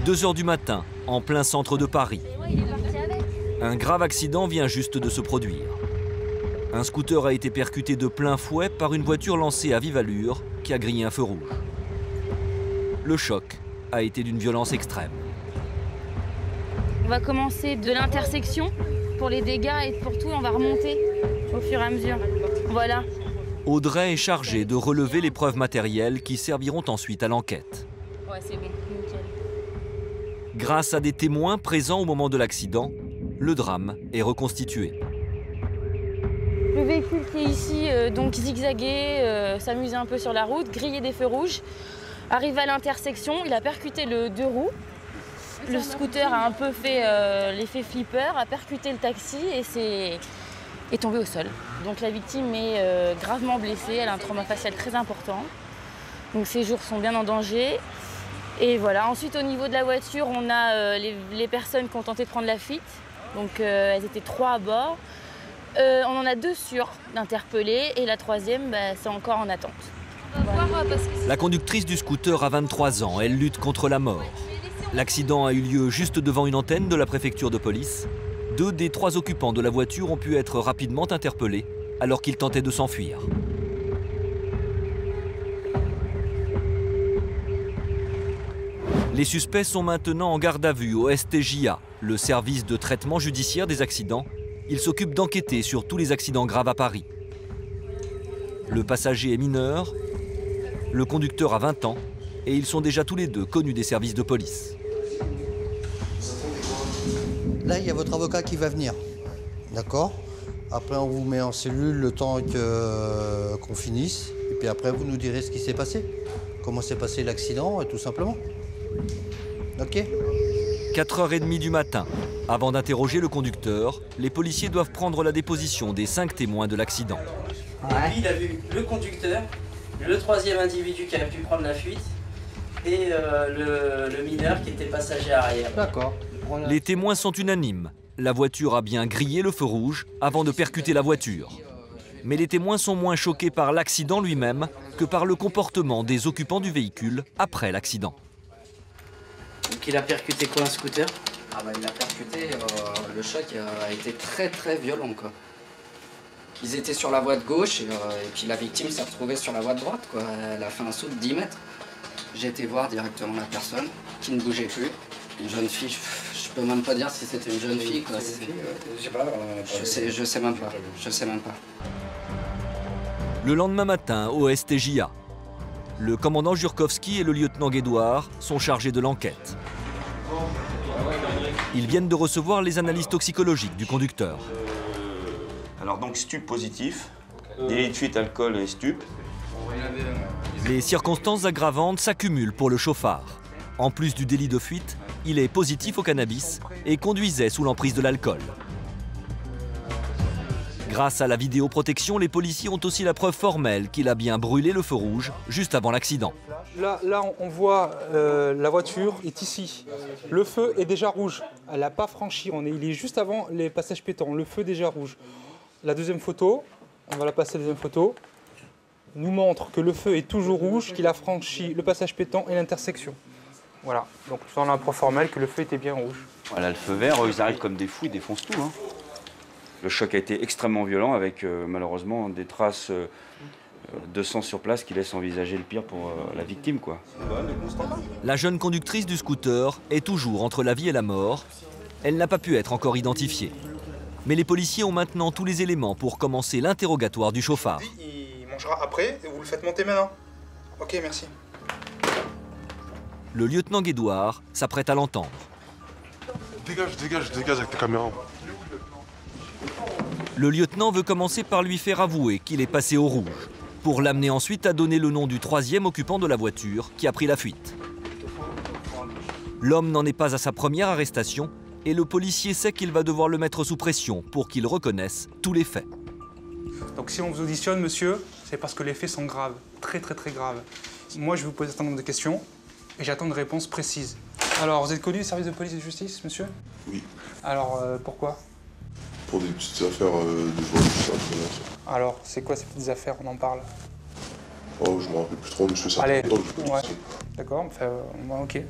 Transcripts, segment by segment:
2 h du matin, en plein centre de Paris. Un grave accident vient juste de se produire. Un scooter a été percuté de plein fouet par une voiture lancée à vive allure qui a grillé un feu rouge. Le choc a été d'une violence extrême. On va commencer de l'intersection pour les dégâts et pour tout, on va remonter au fur et à mesure. Voilà. Audrey est chargée de relever les preuves matérielles qui serviront ensuite à l'enquête. Ouais, c'est bon, nickel. Grâce à des témoins présents au moment de l'accident, le drame est reconstitué. Le véhicule qui est ici, donc zigzaguait, s'amusait un peu sur la route, grillait des feux rouges. Arrivé à l'intersection, il a percuté le 2 roues. Le scooter a un peu fait l'effet flipper, a percuté le taxi et est tombé au sol. Donc la victime est gravement blessée, elle a un trauma facial très important. Donc ses jours sont bien en danger. Et voilà, ensuite au niveau de la voiture, on a les personnes qui ont tenté de prendre la fuite. Donc elles étaient 3 à bord. On en a 2 sûrs d'interpellés et la 3e, c'est encore en attente. Voilà. La conductrice du scooter a 23 ans, elle lutte contre la mort. L'accident a eu lieu juste devant une antenne de la préfecture de police. 2 des 3 occupants de la voiture ont pu être rapidement interpellés alors qu'ils tentaient de s'enfuir. Les suspects sont maintenant en garde à vue au STJA, le service de traitement judiciaire des accidents. Il s'occupe d'enquêter sur tous les accidents graves à Paris. Le passager est mineur, le conducteur a 20 ans et ils sont déjà tous les 2 connus des services de police. Là, il y a votre avocat qui va venir, d'accord? Après, on vous met en cellule le temps qu'on finisse. Et puis après, vous nous direz ce qui s'est passé. Comment s'est passé l'accident, tout simplement. Ok? 4 h 30 du matin. Avant d'interroger le conducteur, les policiers doivent prendre la déposition des 5 témoins de l'accident. Ouais. Lui, il a vu le conducteur, le 3e individu qui a pu prendre la fuite et le mineur qui était passager arrière. D'accord. Les témoins sont unanimes. La voiture a bien grillé le feu rouge avant de percuter la voiture. Mais les témoins sont moins choqués par l'accident lui-même que par le comportement des occupants du véhicule après l'accident. Donc il a percuté quoi, un scooter? Il a percuté, le choc a été très très violent quoi. Ils étaient sur la voie de gauche et puis la victime s'est retrouvée sur la voie de droite quoi. Elle a fait un saut de 10 mètres. J'ai été voir directement la personne qui ne bougeait plus. Une jeune fille, je peux même pas dire si c'était une jeune fille quoi. Je sais même pas. Le lendemain matin, au STJA, le commandant Jurkowski et le lieutenant Guédouard sont chargés de l'enquête. Ils viennent de recevoir les analyses toxicologiques du conducteur. Alors donc stup positif, délit de fuite alcool et stup. Les circonstances aggravantes s'accumulent pour le chauffard. En plus du délit de fuite, il est positif au cannabis et conduisait sous l'emprise de l'alcool. Grâce à la vidéoprotection, les policiers ont aussi la preuve formelle qu'il a bien brûlé le feu rouge juste avant l'accident. Là, on voit la voiture est ici. Le feu est déjà rouge. Elle n'a pas franchi. Il est juste avant les passages piétons. Le feu est déjà rouge. La deuxième photo, on va la passer à la deuxième photo, nous montre que le feu est toujours rouge, qu'il a franchi le passage piéton et l'intersection. Voilà. Donc on a la preuve formelle que le feu était bien rouge. Voilà, le feu vert, ils arrivent comme des fous, ils défoncent tout. Hein. Le choc a été extrêmement violent avec malheureusement des traces de sang sur place qui laissent envisager le pire pour la victime, quoi. La jeune conductrice du scooter est toujours entre la vie et la mort. Elle n'a pas pu être encore identifiée. Mais les policiers ont maintenant tous les éléments pour commencer l'interrogatoire du chauffard. Il mangera après et vous le faites monter maintenant. Ok, merci. Le lieutenant Guédouard s'apprête à l'entendre. Dégage avec ta caméra. Le lieutenant veut commencer par lui faire avouer qu'il est passé au rouge, pour l'amener ensuite à donner le nom du 3e occupant de la voiture qui a pris la fuite. L'homme n'en est pas à sa première arrestation et le policier sait qu'il va devoir le mettre sous pression pour qu'il reconnaisse tous les faits. Donc si on vous auditionne, monsieur, c'est parce que les faits sont graves, très graves. Moi, je vais vous poser un certain nombre de questions et j'attends une réponse précise. Alors, vous êtes connu des services de police et de justice, monsieur? Oui. Alors, pourquoi? Pour des petites affaires de vol. Alors, c'est quoi ces petites affaires? On en parle. Oh, je me rappelle plus trop, mais je fais ça. Allez, longtemps que je fais ouais. ça. D'accord, enfin, ok.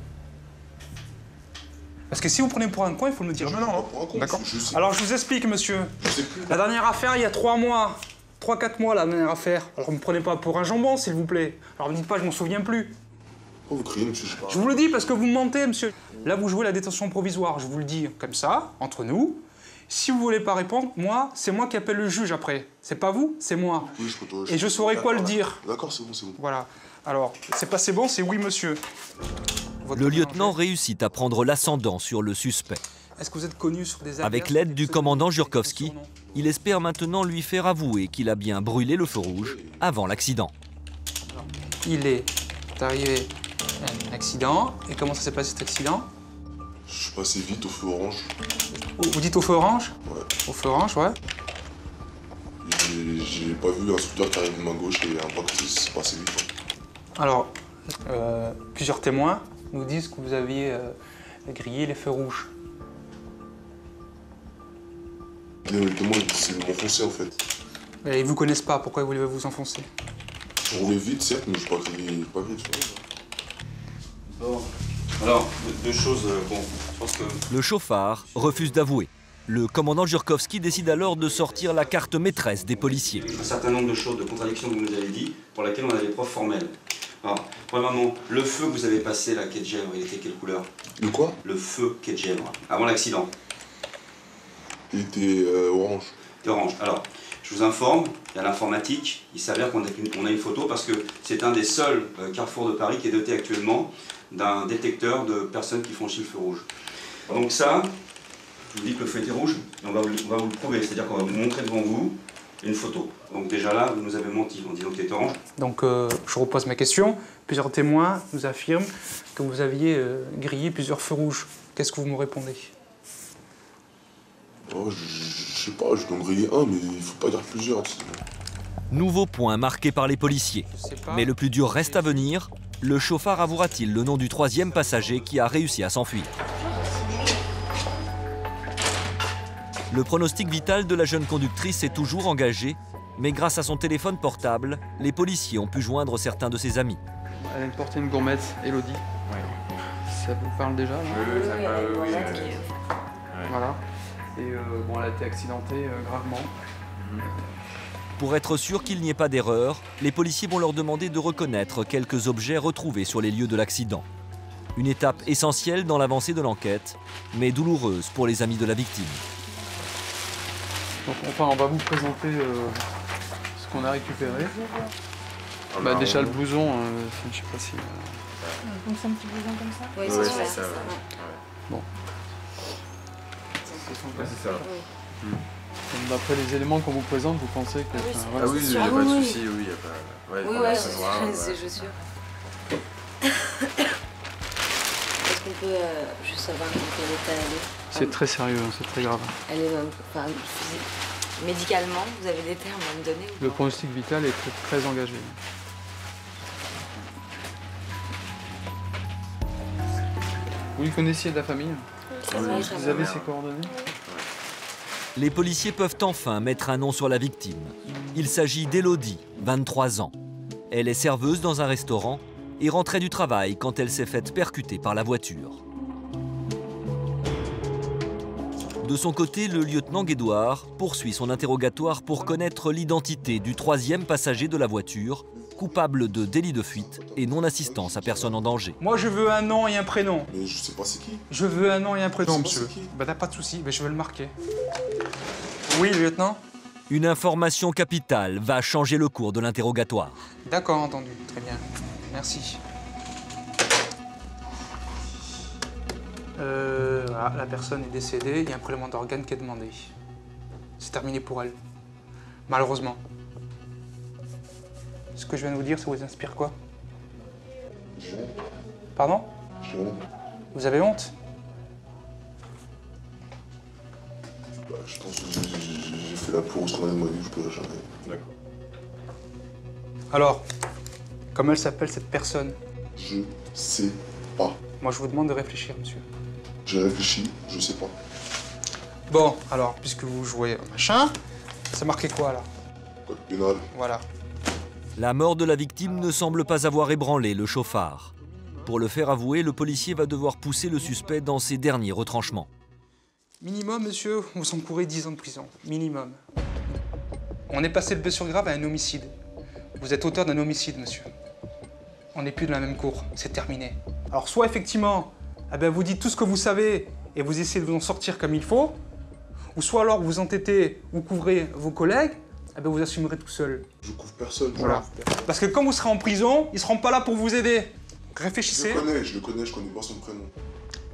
Parce que si vous prenez pour un con, il faut me le dire maintenant. D'accord. Je Alors je vous explique, monsieur. La dernière affaire, il y a 3 mois. 3-4 mois, la dernière affaire. Alors ne me prenez pas pour un jambon, s'il vous plaît. Alors ne me dites pas, je m'en souviens plus. Oh, vous criez, monsieur, Je vous le dis parce que vous mentez, monsieur. Là, vous jouez la détention provisoire. Je vous le dis comme ça, entre nous. Si vous voulez pas répondre, moi, c'est moi qui appelle le juge après. C'est pas vous, c'est moi. Oui, Et je saurai quoi le dire. D'accord, c'est bon, c'est bon. Voilà. Alors, c'est pas c'est bon, c'est oui, monsieur. Le lieutenant réussit à prendre l'ascendant sur le suspect. Est-ce que vous êtes connu sur des Avec l'aide du commandant Jurkowski, il espère maintenant lui faire avouer qu'il a bien brûlé le feu rouge avant l'accident. Il est arrivé un accident. Et comment ça s'est passé cet accident? Je suis passé vite au feu orange. Vous dites au feu orange? Ouais. Au feu orange, ouais. J'ai pas vu un scooter qui arrive de ma gauche et un pas que c'est passé vite. Alors, plusieurs témoins nous disent que vous aviez grillé les feux rouges. Les témoins, c'est de m'enfoncer en fait. Et ils vous connaissent pas, pourquoi ils voulaient vous enfoncer? Je roulais vite, certes, mais je n'ai pas grillé, tu vois. Bon. Alors, deux choses, bon, je pense que... Le chauffard refuse d'avouer. Le commandant Jurkowski décide alors de sortir la carte maîtresse des policiers. Un certain nombre de choses, de contradictions que vous nous avez dit, pour lesquelles on a des preuves formelles. Alors, premièrement, le feu que vous avez passé, la quai de Gèvres, il était quelle couleur? De quoi? Le feu quai de Gèvres, avant l'accident. Il était orange. Il était orange. Alors, je vous informe, il y a l'informatique, il s'avère qu'on a une photo parce que c'est un des seuls carrefours de Paris qui est doté actuellement d'un détecteur de personnes qui franchissent le feu rouge. Donc ça, je vous dis que le feu était rouge, et on va vous le prouver, c'est-à-dire qu'on va vous montrer devant vous une photo. Donc déjà là, vous nous avez menti en disant que c'était orange. Donc je repose ma question. Plusieurs témoins nous affirment que vous aviez grillé plusieurs feux rouges. Qu'est-ce que vous me répondez? Oh, je sais pas, je dois en griller un, mais il faut pas dire plusieurs. Nouveau point marqué par les policiers. Mais le plus dur reste à venir. Le chauffard avouera-t-il le nom du 3e passager qui a réussi à s'enfuir? Le pronostic vital de la jeune conductrice est toujours engagé, mais grâce à son téléphone portable, les policiers ont pu joindre certains de ses amis. Elle aime porter une gourmette, Elodie. Ouais. Ça vous parle déjà là? Oui, ça parle, oui. Voilà. Et bon, elle a été accidentée gravement. Pour être sûr qu'il n'y ait pas d'erreur, les policiers vont leur demander de reconnaître quelques objets retrouvés sur les lieux de l'accident. Une étape essentielle dans l'avancée de l'enquête, mais douloureuse pour les amis de la victime. Donc, enfin, on va vous présenter ce qu'on a récupéré. Déjà le blouson, je sais pas si... Donc c'est un petit blouson comme ça? Oui, c'est ça. Bon. C'est ça. D'après les éléments qu'on vous présente, vous pensez que... Ah oui, il n'y a pas de souci, oui, il n'y a pas... Ouais, oui, c'est chaussures. Est-ce qu'on peut juste savoir dans quel état elle est? C'est très sérieux, c'est très grave. Elle est même... Enfin, médicalement, vous avez des termes à me donner? Le pronostic vital est très engagé. Vous le connaissiez de la famille? Vous avez ses coordonnées? Les policiers peuvent enfin mettre un nom sur la victime. Il s'agit d'Elodie, 23 ans. Elle est serveuse dans un restaurant et rentrait du travail quand elle s'est faite percuter par la voiture. De son côté, le lieutenant Guédouard poursuit son interrogatoire pour connaître l'identité du 3e passager de la voiture, coupable de délit de fuite et non-assistance à personne en danger. Moi, je veux un nom et un prénom. Mais je sais pas c'est qui. Je veux un nom et un prénom, Je sais pas monsieur. c'est qui. Bah, t'as pas de souci, mais je vais le marquer. Oui, lieutenant? Une information capitale va changer le cours de l'interrogatoire. D'accord, entendu. Très bien. Merci. Voilà, la personne est décédée, il y a un prélèvement d'organes qui est demandé. C'est terminé pour elle. Malheureusement. Ce que je viens de vous dire, ça vous inspire quoi? Pardon? Vous avez honte? Bah, je pense que j'ai fait la plus grosse connerie de ma vie, je pourrais jamais. D'accord. Alors, comment elle s'appelle cette personne? Je sais pas. Moi, je vous demande de réfléchir, monsieur. J'ai réfléchi, je sais pas. Bon, alors, puisque vous jouez au machin, c'est marqué quoi, là? Code pénal. Voilà. La mort de la victime ne semble pas avoir ébranlé le chauffard. Pour le faire avouer, le policier va devoir pousser le suspect dans ses derniers retranchements. Minimum, monsieur, vous encourez 10 ans de prison. Minimum. On est passé de blessure grave à un homicide. Vous êtes auteur d'un homicide, monsieur. On n'est plus de la même cour. C'est terminé. Alors, soit effectivement, vous dites tout ce que vous savez et vous essayez de vous en sortir comme il faut, ou soit alors vous entêtez, vous couvrez vos collègues, vous assumerez tout seul. Je couvre personne. Voilà. Parce que quand vous serez en prison, ils ne seront pas là pour vous aider. Réfléchissez. Je le connais pas son prénom.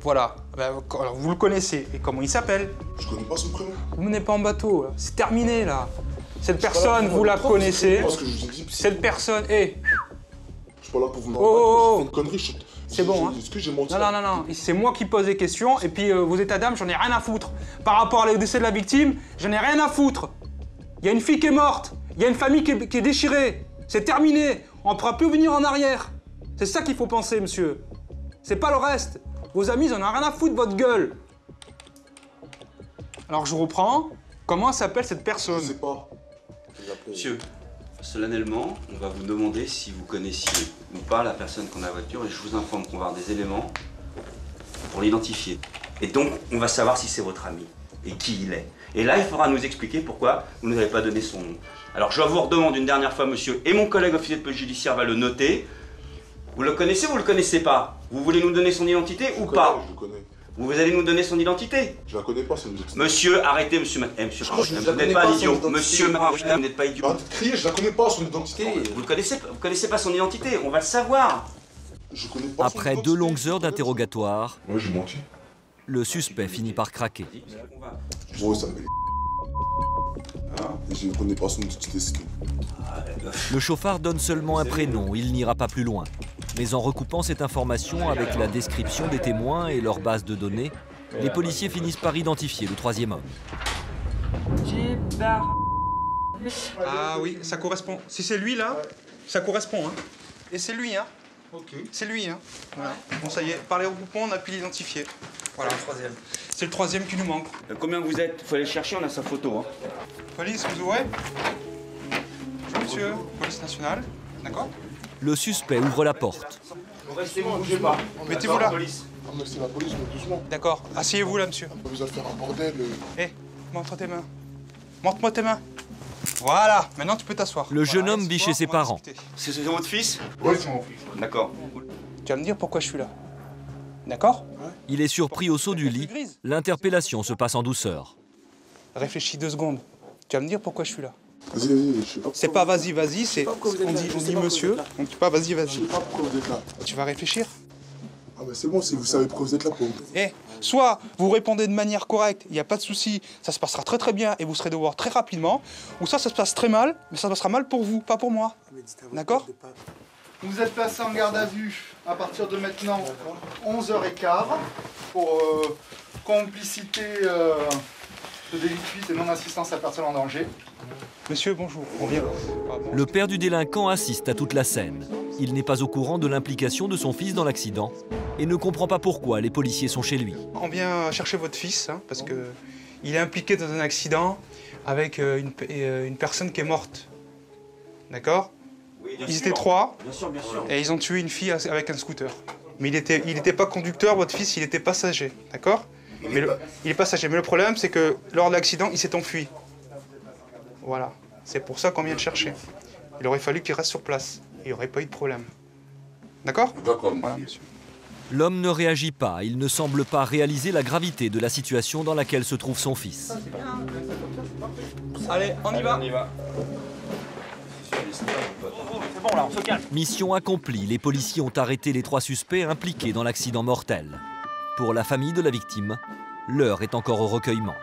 Voilà, alors vous le connaissez. Et comment il s'appelle? Je connais pas son prénom. Vous menez pas en bateau, c'est terminé là. Cette personne, vous la connaissez. Cette personne, Je suis pas là pour vous oh, une connerie. C'est bon, hein. Est-ce que j'ai menti? Non. C'est moi qui pose des questions et puis vos états d'âme, j'en ai rien à foutre. Par rapport au décès de la victime, j'en ai rien à foutre. Il y a une fille qui est morte, il y a une famille qui est déchirée. C'est terminé, on ne pourra plus venir en arrière. C'est ça qu'il faut penser, monsieur. C'est pas le reste. Vos amis, ils en ont rien à foutre de votre gueule. Alors je reprends. Comment s'appelle cette personne? Je sais pas. Monsieur, solennellement, on va vous demander si vous connaissiez ou pas la personne qu'on a à la voiture et je vous informe qu'on va avoir des éléments pour l'identifier. Et donc, on va savoir si c'est votre ami et qui il est. Et là, il faudra nous expliquer pourquoi vous ne nous avez pas donné son nom. Alors, je vous redemande une dernière fois, monsieur, et mon collègue officier de police judiciaire va le noter. Vous le connaissez ou vous le connaissez pas? Vous voulez nous donner son identité ou pas? Je le connais. Vous allez nous donner son identité? Je la connais pas, c'est une identité. Monsieur, arrêtez, monsieur monsieur vous n'êtes pas un idiot. Monsieur vous n'êtes pas idiot. Arrêtez de crier, je la connais pas, son identité. Vous connaissez pas son identité, on va le savoir. Je connais pas son Après identité. 2 longues heures d'interrogatoire, Ouais, j'ai menti. le suspect finit par craquer. Bon, ça m'appelle. Et je connais pas son identité, c'est tout. Le chauffard donne seulement un prénom, il n'ira pas plus loin. Mais en recoupant cette information avec la description des témoins et leur base de données, les policiers finissent par identifier le troisième homme. Ah oui, ça correspond. Si c'est lui là, ça correspond. Hein. Et c'est lui, hein. Ok. C'est lui, hein. Voilà. Bon, ça y est, par les regroupements, on a pu l'identifier. Voilà. C'est le troisième qui nous manque. Combien vous êtes? Faut aller le chercher, on a sa photo. Hein. Police, vous ouvrez? Bonjour monsieur, police nationale. D'accord? Le suspect ouvre la porte. Restez, vous bougez pas. Mettez-vous là. Ah, mais c'est la police, mais doucement. D'accord. Asseyez-vous là, monsieur. Vous allez faire un bordel. Montre tes mains. Montre-moi tes mains. Voilà, maintenant tu peux t'asseoir. Le jeune homme vit chez ses parents. C'est votre fils? Ouais, c'est mon fils. D'accord. Tu vas me dire pourquoi je suis là. D'accord? Il est surpris au saut du lit. L'interpellation se passe en douceur. Réfléchis 2 secondes. Tu vas me dire pourquoi je suis là. Vas-y, je sais pas. C'est pas vas-y, c'est. On dit monsieur, on dit pas vas-y. Je sais pas pourquoi vous êtes là. Tu vas réfléchir? Ah, mais c'est bon, si vous savez pourquoi vous êtes là pour. Soit vous répondez de manière correcte, il n'y a pas de souci, ça se passera très très bien et vous serez de voir très rapidement, ou ça se passe très mal, mais ça se passera mal pour vous, pas pour moi. D'accord? Vous êtes placé en garde à vue à partir de maintenant 11h15 pour complicité de délit de fuite et non-assistance à personne en danger. Monsieur, bonjour, on vient. Le père du délinquant assiste à toute la scène. Il n'est pas au courant de l'implication de son fils dans l'accident et ne comprend pas pourquoi les policiers sont chez lui. On vient chercher votre fils, hein, parce qu'il est impliqué dans un accident avec une personne qui est morte. D'accord? Ils étaient 3 et ils ont tué une fille avec un scooter. Mais il était pas conducteur, votre fils, il était passager, d'accord? Il est passager, mais le problème c'est que lors de l'accident, il s'est enfui. Voilà, c'est pour ça qu'on vient le chercher. Il aurait fallu qu'il reste sur place, il n'y aurait pas eu de problème. D'accord? D'accord. Voilà, monsieur. L'homme ne réagit pas, il ne semble pas réaliser la gravité de la situation dans laquelle se trouve son fils. Allez, on y va. C'est bon là, on se calme. Mission accomplie, les policiers ont arrêté les 3 suspects impliqués dans l'accident mortel. Pour la famille de la victime, l'heure est encore au recueillement.